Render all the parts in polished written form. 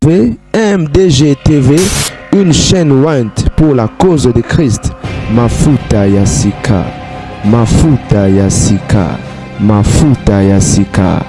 MDG TV, une chaîne Wint pour la cause de Christ. Mafuta Yasika, Mafuta Yasika, Mafuta Yasika.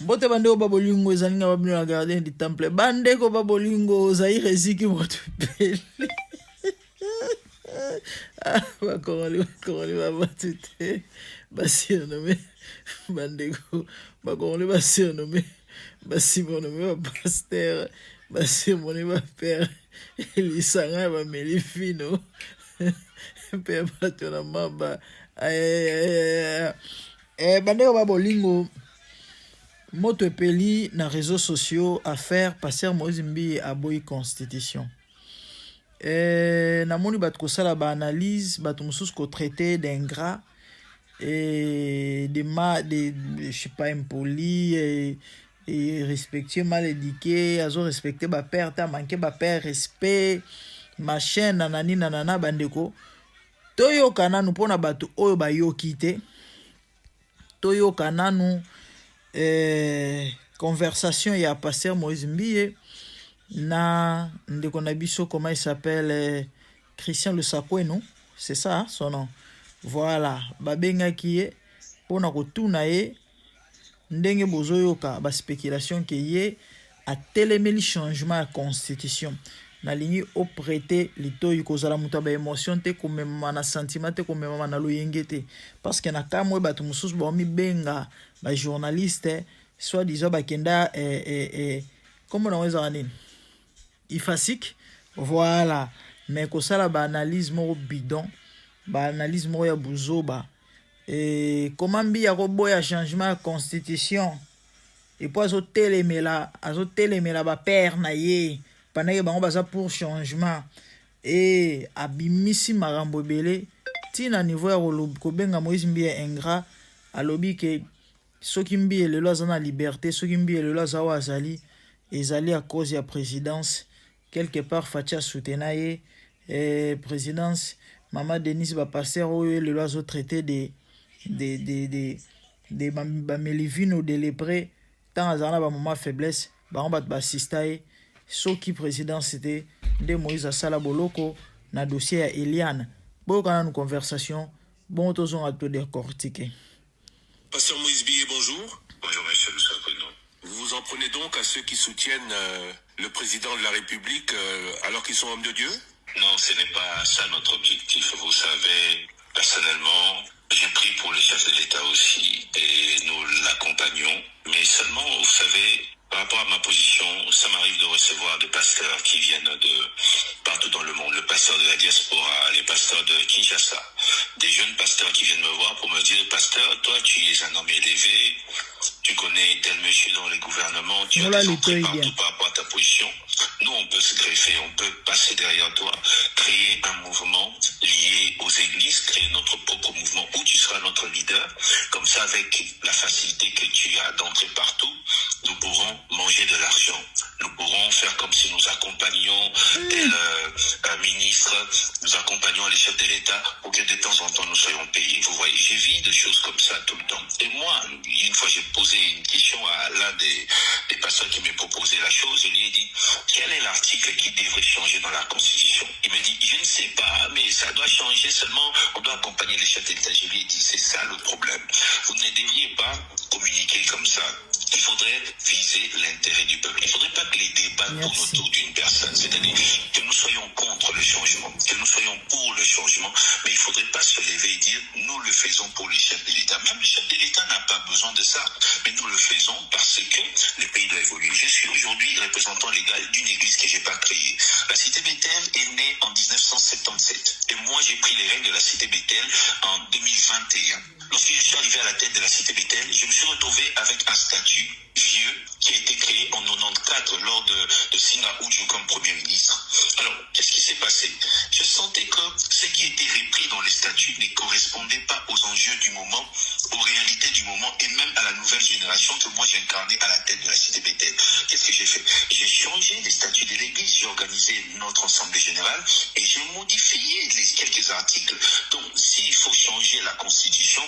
Bote bande ko babolingo ezalinga babino na gardien du temple bande ko babolingo zaire eziki moto pele bakongoli babatute basirnome bande ko bakongoli basirnome basimonome bapaster basimone bapere elisanga bameli fino mpe bato na maba bande ko babolingo moto epeli na réseaux sociaux affaire passer Moïse Mbi aboyi constitution. Namoni bat ko sala ba analyse bat mususu ko traiter d'ingrat et de je sais pas impoli et respectueux mal éduqué, azo respecter ba père ta manqué ba père respect machin nanani nanana bandeko. Toyo kananu pona batu oyo ba yokite. Toyo kananu conversation il y a passé Moïse Mbi na ndeko na biso comment il s'appelle Christian Le Sakwe non c'est ça hein, son nom voilà babenga kiye pona ko tuna ye ndenge bozoyoka ba spéculation ke ye a telemeli changement à constitution na lingi au prêter litoyi kozala muta ba émotion te ko mema na sentiment te ko mema na loyengete parce que na kamwe batu mususu ba mi benga ba journaliste soit disant ba kenda comment on va dire ifasik voilà mais ko sala ba analyse mo bidon ba analyse mo ya buzoba et comment bi ya ko boya changement à constitution et puis azo telemela ba père na ye pendant que bango baza pour changement et abimisi marambo belé tina niveau ya ko benga Moïse Mbi ingrat alobi ke soki Mbi elelo aza na liberté soki Mbi elelo aza wa azali ezali à cause ya présidence quelque part fatia soutena ye présidence mama Denise ba passer oyo elelo azo traité de bamelivino de lépré tant azana ba moment faiblesse bango bat ba sistaye soki présidence c'était de Moïse asala boloko na dossier ya Eliane boka na conversation bon tozon a tout décortiquer. Pasteur Moïse Mbi, bonjour. Bonjour, monsieur le Saint-Président. Vous vous en prenez donc à ceux qui soutiennent le président de la République alors qu'ils sont hommes de Dieu? Non, ce n'est pas ça notre objectif. Vous savez, personnellement, j'ai pris pour le chef de l'État aussi et nous l'accompagnons. Mais seulement, vous savez, par rapport à ma position, ça m'arrive de recevoir des pasteurs qui viennent de partout dans le monde, le pasteur de la diaspora, les pasteurs de Kinshasa, des jeunes pasteurs qui viennent me voir pour me dire, pasteur, toi tu es un homme élevé, tu connais tel monsieur dans les gouvernements, tu as des entrées partout par rapport à ta position. Nous, on peut se greffer, on peut passer derrière toi, créer un mouvement lié aux églises, créer notre propre mouvement où tu seras notre leader. Comme ça, avec la facilité que tu as d'entrer partout, nous pourrons manger de l'argent. Nous pourrons faire comme si nous accompagnions tel ministre, nous accompagnons les chefs de l'État pour que de temps en temps nous soyons payés. Vous voyez, j'ai vu des choses comme ça tout le temps. Et moi, une fois j'ai posé une question à l'un des pasteurs qui m'a proposé la chose, je lui ai dit, quel est l'article qui devrait changer dans la Constitution? Il me dit, je ne sais pas, mais ça doit changer seulement, on doit accompagner les chefs de l'État. Je lui ai dit, c'est ça le problème. Vous ne devriez pas communiquer comme ça. Il faudrait viser l'intérêt du peuple. Il ne faudrait pas que les débats tournent autour d'une personne. C'est-à-dire que nous soyons contre le changement, que nous soyons pour le changement, mais il ne faudrait pas se lever et dire nous le faisons pour les chefs de l'État. Même le chef de l'État n'a pas besoin de ça, mais nous le faisons parce que le pays doit évoluer. Je suis aujourd'hui représentant légal d'une église que je n'ai pas créée. La cité Bethel est née en 1977 et moi j'ai pris les règles de la cité Bethel en 2021. Lorsque je suis arrivé à la tête de la cité Bethel, je me suis retrouvé avec un statut vieux qui a été créé en 94 lors de Singa Oudjou comme Premier ministre. Alors, qu'est-ce qui s'est passé? passé, je sentais que ce qui était repris dans les statuts ne correspondait pas aux enjeux du moment, aux réalités du moment et même à la nouvelle génération que moi j'incarnais à la tête de la cité Bethel. Qu'est-ce que j'ai fait? J'ai changé les statuts de l'église, j'ai organisé notre assemblée générale et j'ai modifié quelques articles. Donc s'il faut changer la constitution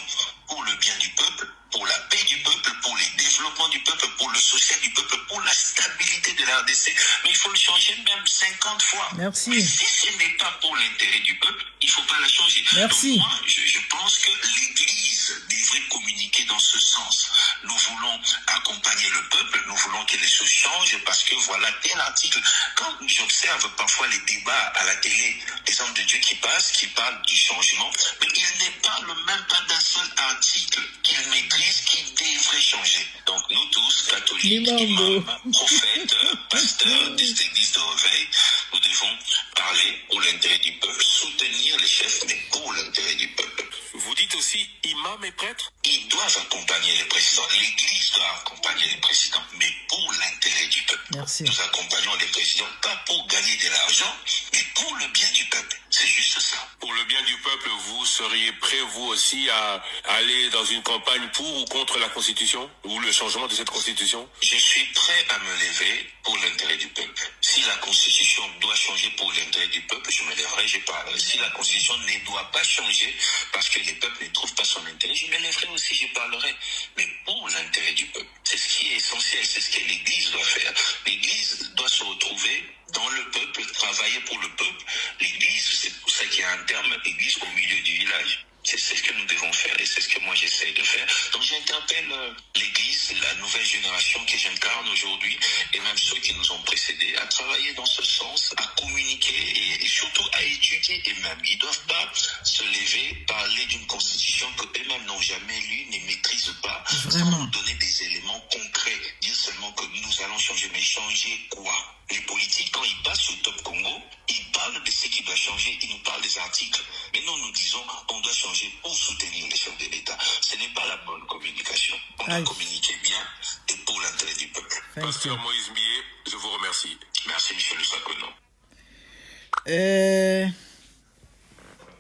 pour le bien du peuple, pour la paix du peuple, pour le développement du peuple, pour le social du peuple, pour la stabilité de la RDC, mais il faut le changer même 50 fois. Merci. Mais si ce n'est pas pour l'intérêt du peuple, il ne faut pas la changer. Merci. Donc moi, je pense que l'Église devrait communiquer dans ce sens. Nous voulons accompagner le peuple, nous voulons que les choses changent parce que voilà tel article. Quand j'observe parfois les débats à la télé, des hommes de Dieu qui passent, qui parlent du changement, mais ils ne parlent même pas d'un seul article qu'ils maîtrisent, qui devrait changer. Donc nous tous, catholiques, imams, prophètes, pasteurs des églises de réveil, nous devons parler pour l'intérêt du peuple, soutenir les chefs, mais pour l'intérêt du peuple. Vous dites aussi imams et prêtres? Ils doivent accompagner les présidents. L'Église doit accompagner les présidents, mais pour l'intérêt du peuple. Merci. Nous accompagnons les présidents, pas pour gagner de l'argent, mais pour le bien du peuple. C'est juste ça. Pour le bien du peuple, vous seriez prêt, vous aussi, à aller dans une campagne pour ou contre la Constitution ou le changement de cette Constitution? Je suis prêt à me lever pour l'intérêt du peuple. Si la Constitution doit changer pour l'intérêt du peuple, je me lèverai, je parlerai. Si la Constitution ne doit pas changer parce que les peuples ne trouvent pas son intérêt, je me lèverai aussi, je parlerai. Mais pour l'intérêt du peuple, c'est ce qui est essentiel, c'est ce que l'Église doit faire. L'Église doit se retrouver dans le peuple, travailler pour le peuple. L'Église, c'est pour ça qu'il y a un terme, Église au milieu du village. C'est ce que nous devons faire et c'est ce que moi j'essaie de faire. Donc j'interpelle l'Église, la nouvelle génération que j'incarne aujourd'hui et même ceux qui nous ont précédés à travailler dans ce sens, à communiquer et surtout à étudier eux-mêmes. Ils ne doivent pas se lever, parler d'une constitution que eux-mêmes n'ont jamais lue, ne maîtrisent pas, sans nous donner des éléments concrets. Dire seulement que nous allons changer, mais changer quoi? Les politiques, quand ils passent au Top Congo, ils parlent de ce qui doit changer, ils nous parlent des articles. Mais nous disons on doit changer pour soutenir les chefs de l'État. Ce n'est pas la bonne communication. On doit communiquer bien et pour l'intérêt du peuple. Pasteur Moïse Millet, je vous remercie. Merci, Michel Lusakono.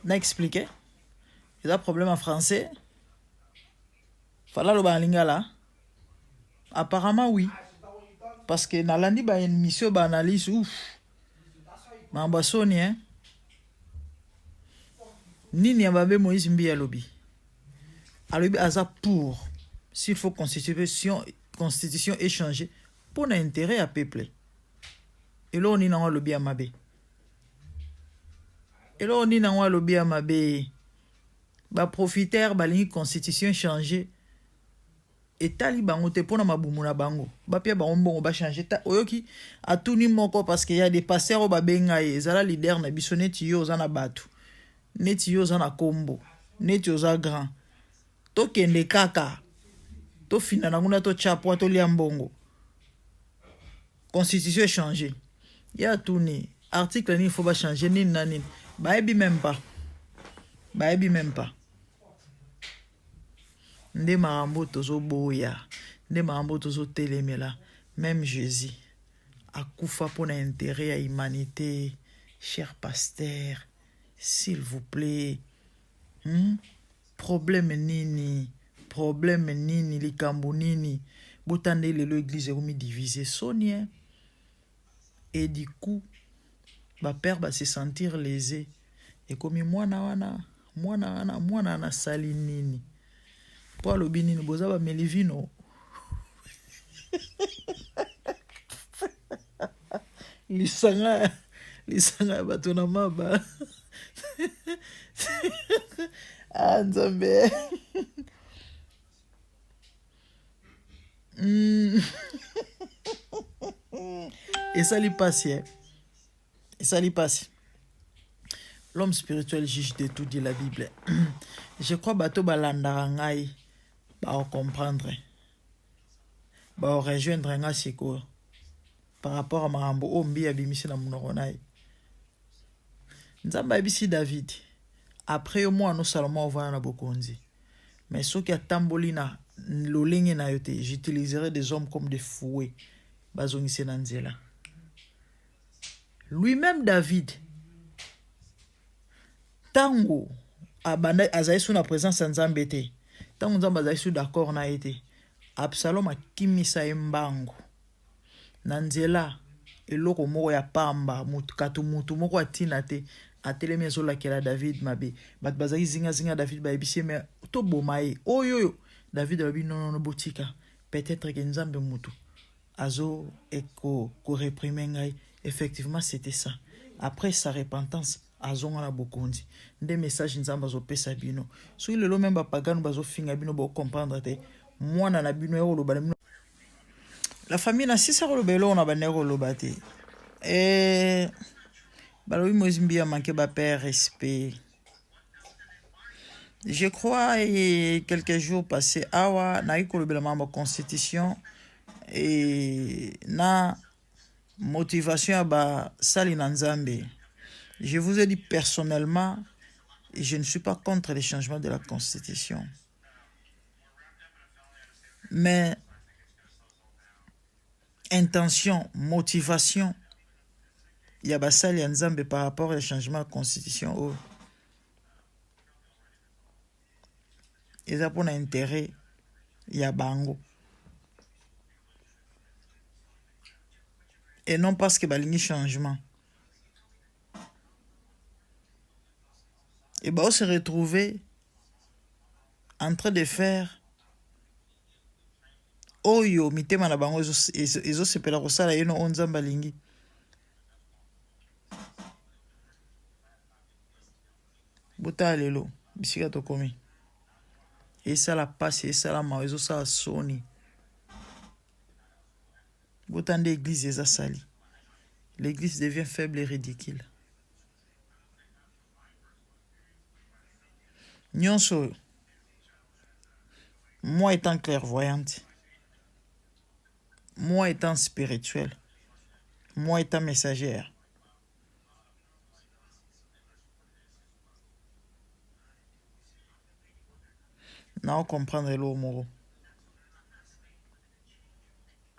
On a expliqué. Il y a un problème en français. Fala lo ba lingala. Apparemment, oui. Parce que dans l'année, il y a une mission d'analyse. Ouf. Mais en bas, hein. Nini Ababe Moïse Mbi Alobi. Alobi Aza pour. S'il faut constitution échangée pour l'intérêt à peuple. Et là, on y n'a lobby à Mabé. Et là, on y n'a lobby à Mabé. Ba profiter, ba ligne constitution changée. Et tali bango te pona mabumuna bango ba pia bango ba changer ta oyoki atuni moko parce qu'il y a des pasteurs au babenga ezala leader na biso neti yo za na batu neti yo za na kombo neti yo za grand to kende kaka to fina na nguna to chapo to lia mbongo constitution changer ya tuni article ni faut ba changer ni nani ba ebi même pas Nde marambo tozo boya, nde marambo tozo telemela, même Jésus a koufa pour l'intérêt à l'humanité, cher pasteur, s'il vous plaît, problème nini, likambo nini, botande l'église est divisée, sonia, et du coup, ma père va se sentir lésé, et comme moi na sali nini. Pour le binini boza ba melivino lisanga batona maba nzambe et ça lui passe l'homme spirituel juge de tout, dit la Bible. Je crois bato balanda ngai ba comprendre ba rejoindre nga siko par rapport à marambo ombi ya bimisi na munoko nai nzamba bisi David après au moins nous Salomon va na bokonzi mais ceux qui atamboli na lolenge na yote j'utiliserai des hommes comme des fouets bazongisi na nzela lui-même David tango abanda azali sous la présence ya Nzambe te tango Nzambe azali sous d'accord na ye te Absalom akimisa ye mbango na nzela eloko moko ya pamba mutu moko atina te atelemi azolakela David mabe bato bazali zinga David bayebisi me toboma ye oyo David alobi non botika peut-être que Nzambe mutu azo eko ko réprimer ngai. Effectivement c'était ça. Après sa repentance azonga na bokonzi nde message Nzambe azopesa bino soki lelo même bapagano bazofinga bino comprendre te mwana na bino yoloba na bino la famille na sisa koloba elo na bane koloba te balobi Mozimbia manqué ba père respect. Je crois et quelques jours passés awa na ikolobela ma constitution et na motivation ba sali na Nzambe. Je vous ai dit personnellement, je ne suis pas contre les changements de la constitution. Mais intention, motivation, il y a basali ya Nzambe par rapport aux changements de la constitution. Oh. Ils ont pour intérêt, il y a bango. Et non parce que balingi changement. Et on se retrouver en train de faire oyo mitema na bango ezo sepela kosala yeno Nzambe alingi. Bota lelo bisika tokomi. Et ça la passe et ça la ma ezo sa soni. Bota nde église eza sali. L'église devient faible et ridicule. Nyonso, moi étant clairvoyante, moi étant spirituelle, moi étant messagère, non comprendre l'eau moro.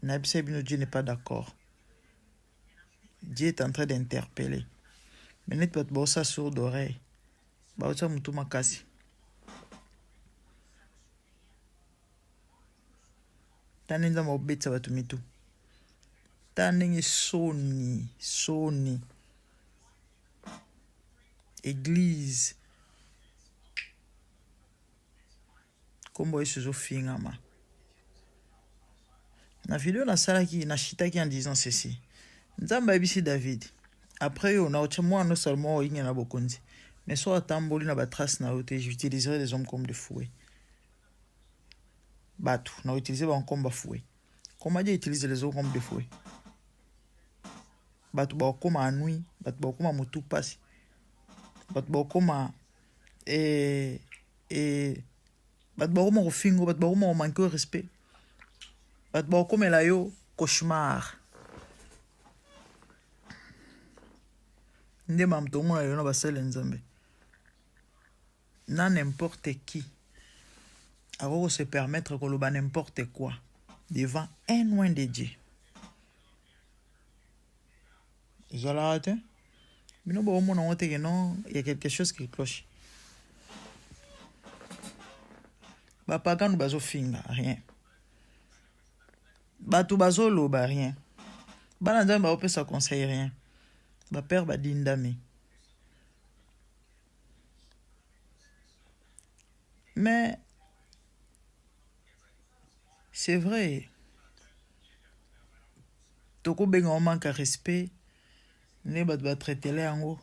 Dieu n'est pas d'accord. Dieu est en train d'interpeller. Mais n'est pas de ça sourd d'oreille. Bah ça mutu makasi. Tanenza mobetsa batu mitu. Tanenge soni. Église. Kombo esuzo fingama. Na vidéo na salaki na shitaki en disant ceci. Nzamba ebisi David. Après yo na ocha moi no seulement inga na bokonzi. Mais soit tamboli na batrace na ote, j'utiliserai des hommes comme des fouets. Batu na utiliser ba comme ba fouet. Comment Dieu utilise les hommes comme des fouets? Batu ba comme à nuit, batu ba comme mutu passe. Batu ba comme batu ba comme au fingo, batu ba comme manquer respect. Batu ba comme la yo cauchemar. Nde mamto mona yo na basale Nzambe. Na n'importe qui a se permettre que l'on n'importe quoi devant un loin de Dieu. Ils ont l'arrêté. Mais nous, il y a quelque chose qui cloche. Bapaga nous bazo finga rien. Batu bazo loba rien. Bananda ba opé ça conseille rien. Ba père ba dindami. Mais c'est vrai. Toko benga on manque à respect. Ne va traiter les en haut.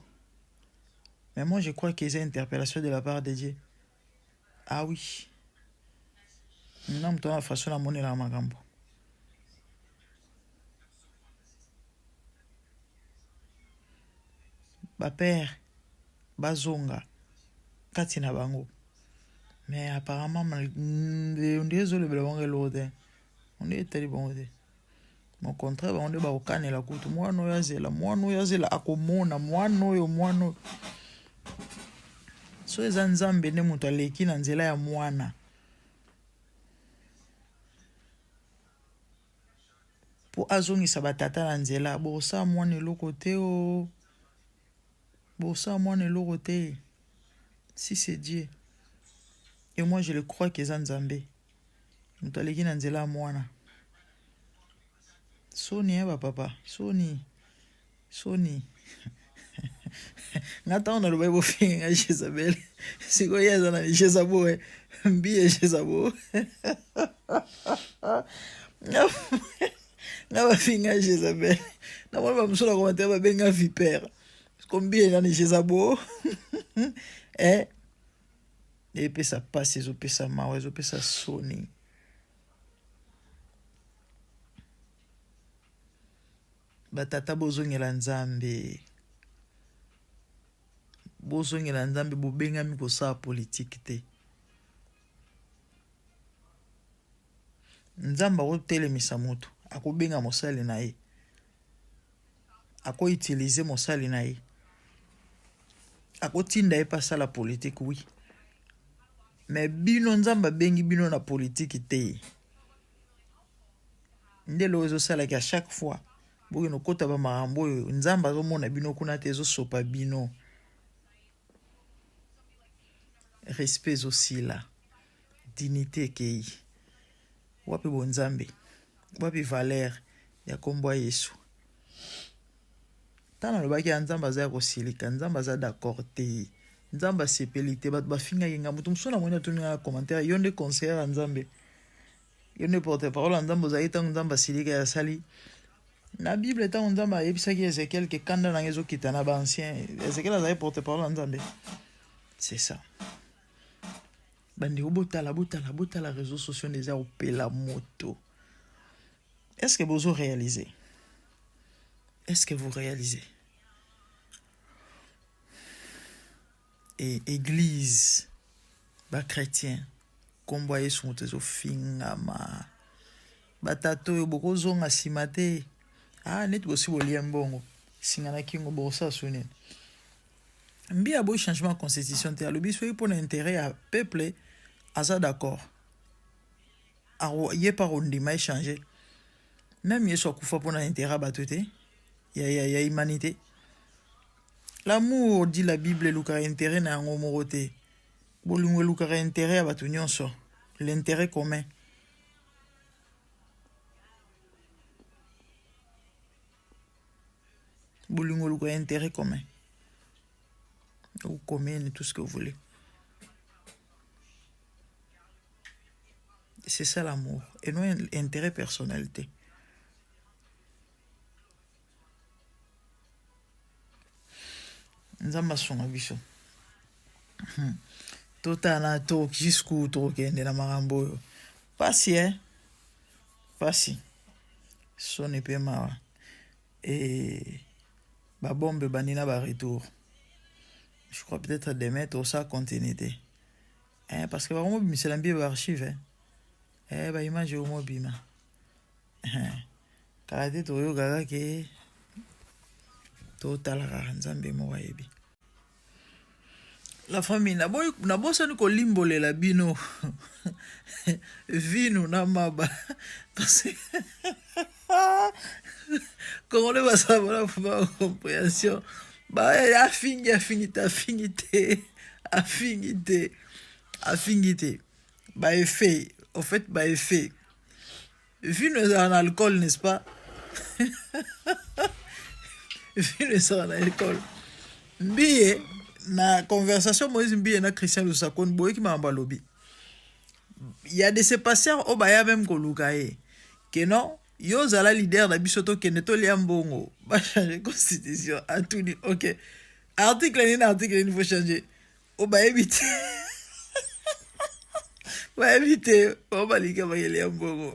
Mais moi je crois qu'il y a une interpellation de la part de Dieu. Ah oui. Non, mais la façon la monnaie la magambo. Ba père, bazonga, katina bango. Mais apparemment, on est désolé de l'autre. On est très bon. Au contraire, on est au canne la coupe. Moi, no yazela, akomona, moi, no. So, les Nzambe ne mutaleki na nzela ya mwana. Po azongi sabatata na nzela, bosa mwana eloko te o. Bosa mwana eloko te. Si c'est Dieu. Et moi, je le crois que c'est Nzambe. Nous t'allons dans Nzela Moana. Sony, papa. Sony. Ngata on a le Bible fin à Jezabel. C'est quoi y'a dans Jezabo? Mbi Jezabo. Nga fin à Jezabel. Na moi ba msula commentaire ba benga vipère. Combien dans Jezabo? Et puis ça passe, ils ont fait ça mal, ils ont fait ça Sony. Batata bozongela Nzambe. Bozongela Nzambe bobenga mi ko sa politique te. Nzamba ko telemisa moto, akobenga mosali na ye. Ako utiliser mosali na ye. Ako tinda e pasa la politique oui. Mais bino Nzamba bengi bino na politique te. Ndelo ezo sala ka chaque fois. Boye no kota ba marambo Nzamba zo mona bino kuna te zo sopa bino. Respect aussi là. Dignité kei. Wapi bo Nzambe. Wapi valeur ya kombo Yesu. Tana lo baki Nzamba za ko silika, Nzamba za d'accord te. Nzamba sepelite bat ba finga yenga mutu msona mwana tuninga commentaire yonde conseiller Nzambe. Yonde porte-parole Nzamba za ita Nzamba silika ya sali. Na Bible est en Nzamba yebisaki Ezekiel que kanda na ngezo kitana ba ancien. Ezekiel a porte-parole Nzambe. C'est ça. Bandi bota la réseaux sociaux des a opela moto. Est-ce que vous réalisez? Est-ce que vous réalisez? Et église, ba chrétien, comboyer son tezo fingama. Batato yo boko zonga simate. Ah, net bosi boliembongo. Singana kingo bosa sunen. Mbi a beau changement de constitution te alobi soyi pour l'intérêt à peuple asa d'accord. Aro yé par ondima échanger. Même yé so kufa pour l'intérêt batote. Ya humanité. L'amour dit la Bible luka intérêt na ngo morote. Bolungo luka intérêt à batu nyonso. L'intérêt commun. Bolungo luka intérêt commun. Ou commun, tout ce que vous voulez. C'est ça l'amour. Et non l'intérêt personnalité. Nzamba songa biso. Tota na to jusqu'où to kende na marambo. Pasi Pasi. Sonne pe mawa. Et ba bombe banina ba retour. Je crois peut-être de mettre ça continuité. Parce que vraiment c'est la Bible archive. Ba image au mobile. Karate to yo gaga ke total Nzambe mo wayebi. La famille na bosa ni ko limbole la bino. Vino na maba. Parce que comment le va savoir la compréhension. Bah affinité. Bah effet. Au fait, bah effet. Vino est en alcool, n'est-ce pas? Vino est en alcool. Mbiye na conversation Moïse Mbiye na Christian Lusakon boy qui m'a lobby. Il y a des séparateurs au baya même kolukaye. Que non, yo zala leader na bisoto ke neto liambongo. Ba changer constitution à tout dit. OK. Article il faut changer. Au baya éviter. Va éviter. On va liga ba liambongo.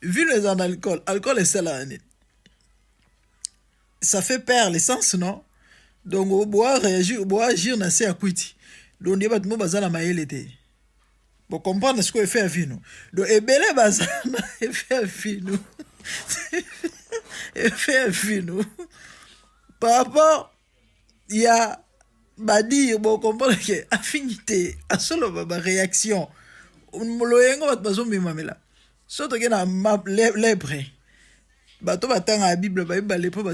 Vu les en alcool, alcool est ça là. Ça fait perdre l'essence, non? Donc, au boire, agir, n'a pas à quitter. Donc, il y a des gens qui ont fait pour comprendre ce qu'on fait à Vino. Donc, il y a des gens qui ont fait à Vino. Par rapport, il y a dire pour comprendre que affinité, à seule réaction, on ne peut pas me surtout que na map lèbre bato batanga la Bible ba les po ba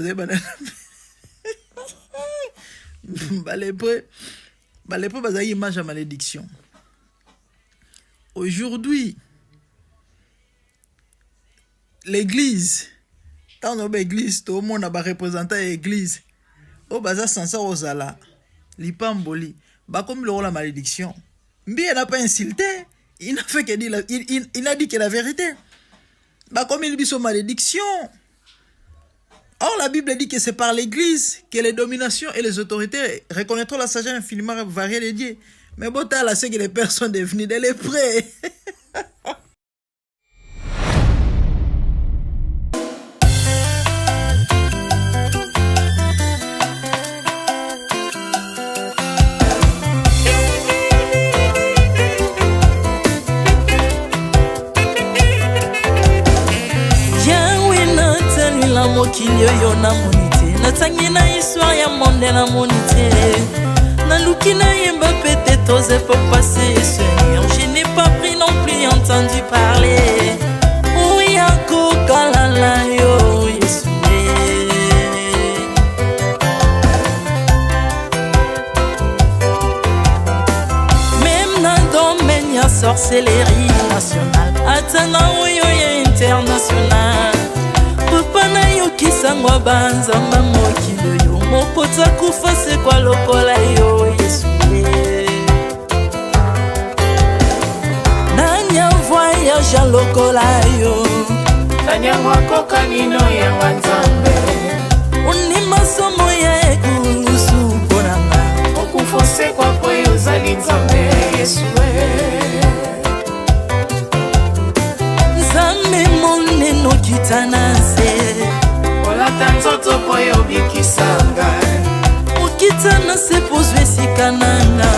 Balépreux, baza image à malédiction. Aujourd'hui, l'église, tant on a l'église, tout le monde a représenté l'église. Au baza sansa ozala, lipamboli, comme la malédiction. Bien n'a pas insulté, il n'a fait que dire, il n'a dit que la vérité. Comme il dit son malédiction. Or, la Bible dit que c'est par l'église que les dominations et les autorités reconnaîtront la sagesse infiniment variée de Dieu. Mais bon, là, c'est que les personnes devenues des lépreux. mokili oyo namoni te, natangi na histoire ya monde namoni te, naluki nayemba pete toze pour passer Seigneur, je n'ai pas pris non plus entendu parler oya kokalala yo Yesu. Même dans le domaine ya sorcellerie nationale, atana oyo ya international, papa na yo kisangwa banzamba mokili yo, mopota kufa se kwa lokola yo Yesu. Nanya voyage lokola yo, nanya wakoka nino ya wanzambe, uni masomo ya ekusu konanga, okufose kwa poyo zali nzambe Yesu. Nzambe moneno kitanase, olata nzoto poyo bikisanga, okitanase pozwe sikananga,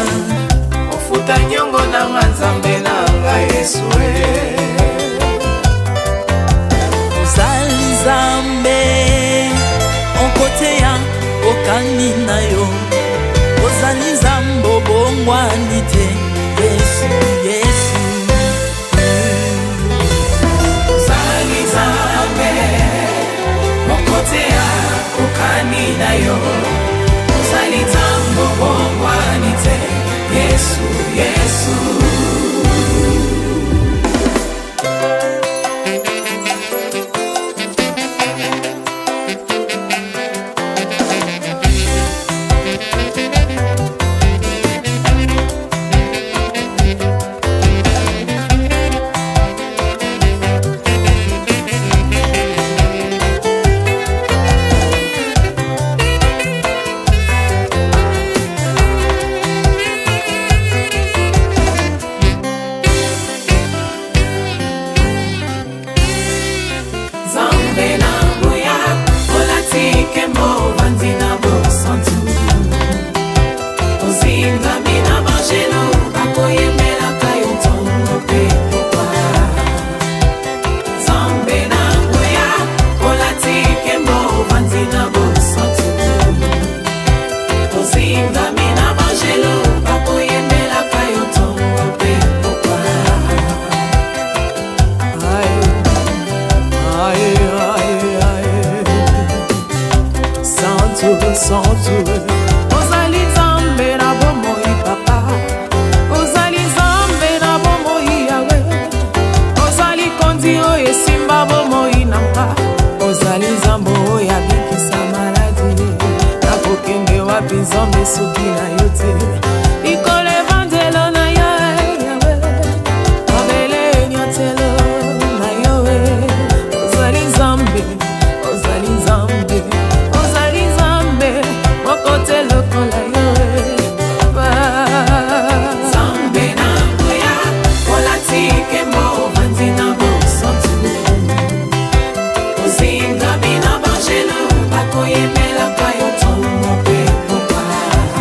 ofuta nyongo na nzambe nanga Yesu. Ozali Nzambe onkote ya okani na yo, ozali Nzambe obongwani te Yesu, Yesu. Ozali Nzambe onkote ya okani na yo, ozali Nzambe obongwani te Yesu, Yesu.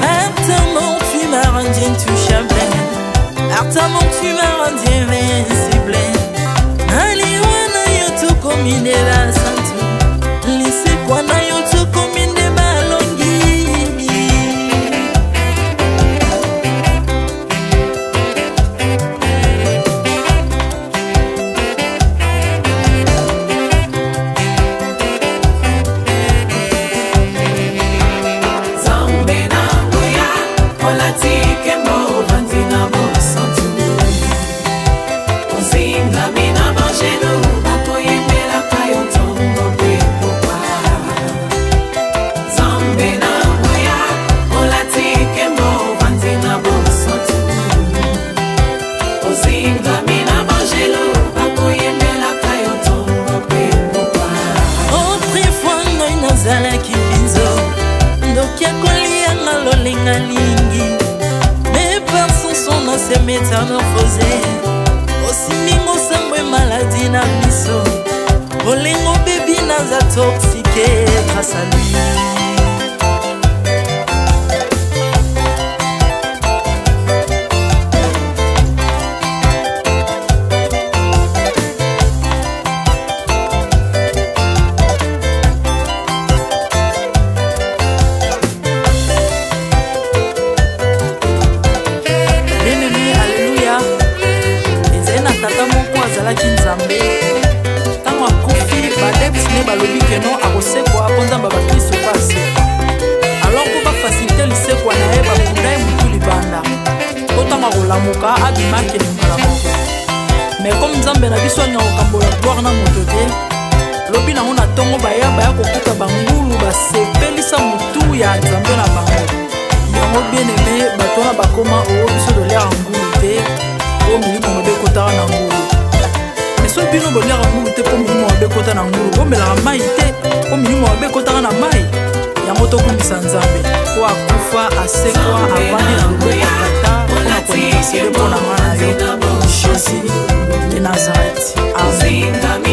Maintenant tu métamorphosé osimi mosambwe maladie na biso bolingo bebi naza toxiqué grâce à lui. balobi que non akosekwa akonzamba bakristo paseka alors ko bafacilite lisekwa na ye bakunda ye mutu libanda kotanga kolamuka abimaki lingala moko mais comme nzambe na biso anya kokambola gloire na moto te lobi nango na ntongo baya kokuta bangulu basepelisa mutu ya nzambe na bango yango bien aimé bato na bakoma oyo biso dolera ngulu te oyo milimo mabe kotaka na ngulu so bino bolera ngulu te po milimo mabe kota na ngulu bomelaka mai te po milimo mabe kotaka na mai yango tokumbisa nzambe po akufa asekwa avandi na loboko ya tata mpona kointercede mpo na nga na yo jésus de nazareth amen.